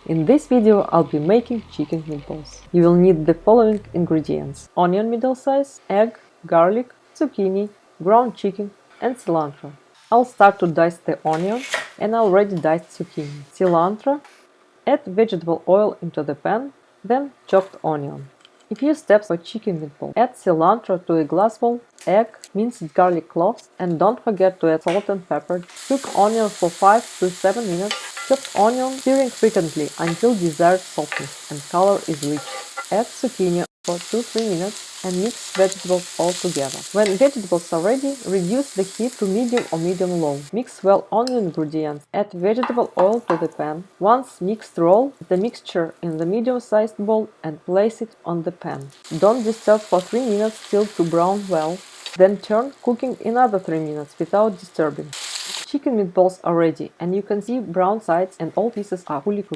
In this video I'll be making chicken meatballs. You will need the following ingredients: onion middle size, egg, garlic, zucchini, ground chicken and cilantro. I'll start to dice the onion and already diced zucchini. Cilantro, add vegetable oil into the pan, then chopped onion. A few steps for chicken meatball. Add cilantro to a glass bowl, egg, minced garlic cloves, and don't forget to add salt and pepper. Cook onion for 5 to 7 minutes. Chopped onion, stirring frequently until desired softness and color is reached. Add zucchini for 2-3 minutes and mix vegetables all together. When vegetables are ready, reduce the heat to medium or medium-low. Mix well all ingredients. Add vegetable oil to the pan. Once mixed, roll the mixture in the medium-sized bowl and place it on the pan. Don't disturb for 3 minutes till to brown well. Then turn, cooking another 3 minutes without disturbing. Chicken meatballs are ready, and you can see brown sides and all pieces are fully cooked.